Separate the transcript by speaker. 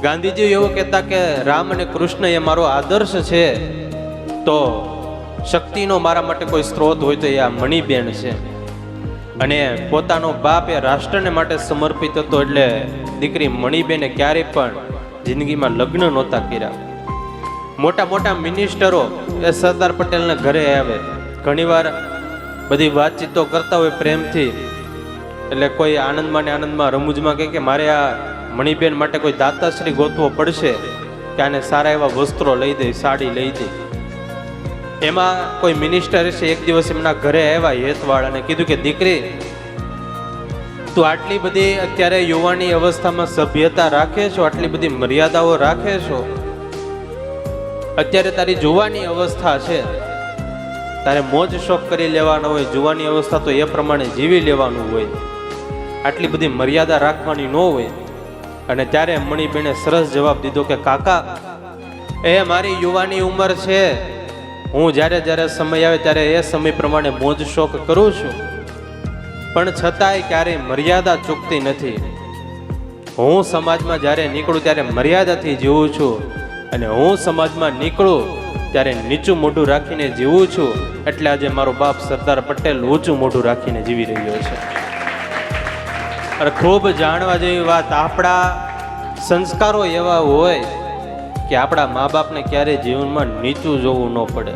Speaker 1: ગાંધીજી એવું કહેતા કે રામ અને કૃષ્ણ એ મારો આદર્શ છે, તો શક્તિનો મારા માટે કોઈ સ્ત્રોત હોય તો એ આ મણિબેન છે. અને પોતાનો બાપ એ રાષ્ટ્રને માટે સમર્પિત હતો, એટલે દીકરી મણિબેને ક્યારેય પણ જિંદગીમાં લગ્ન નહોતા કર્યા. મોટા મોટા મિનિસ્ટરો એ સરદાર પટેલના ઘરે આવે, ઘણીવાર બધી વાતચીતો કરતા હોય પ્રેમથી, એટલે કોઈ આનંદમાં ને આનંદમાં રમૂજમાં કહે કે મારે આ મણિબેન માટે કોઈ દાતાશ્રી ગોતવો પડશે કે આને સારા એવા વસ્ત્રો લઈ દે, સાડી લઈ દે. એમાં કોઈ મિનિસ્ટર છે, એક દિવસ એમના ઘરે આવ્યા હેતવાળ અને કીધું કે દીકરી, તું આટલી બધી અત્યારે યુવાની અવસ્થામાં સભ્યતા રાખે છો, આટલી બધી મર્યાદાઓ રાખે છો, અત્યારે તારી જુવાની અવસ્થા છે, તારે મોજ શોખ કરી લેવાનો હોય, જુવાની અવસ્થા તો એ પ્રમાણે જીવી લેવાનું હોય, આટલી બધી મર્યાદા રાખવાની ન હોય. અને ત્યારે મણિબેને સરસ જવાબ દીધો કે કાકા, એ મારી યુવાની ઉંમર છે, હું જ્યારે જ્યારે સમય આવે ત્યારે એ સમય પ્રમાણે મોજ શોખ કરું છું, પણ છતાંય ક્યારેય મર્યાદા ચૂકતી નથી. હું સમાજમાં જ્યારે નીકળું ત્યારે મર્યાદાથી જીવું છું, અને હું સમાજમાં નીકળું ત્યારે નીચું મોઢું રાખીને જીવું છું. એટલે આજે મારો બાપ સરદાર પટેલ ઊંચું મોઢું રાખીને જીવી રહ્યો છે. અને ખૂબ જાણવા જેવી વાત, આપણા સંસ્કારો એવા હોય કે આપણા મા બાપને ક્યારેય જીવનમાં નીચું જોવું ન પડે.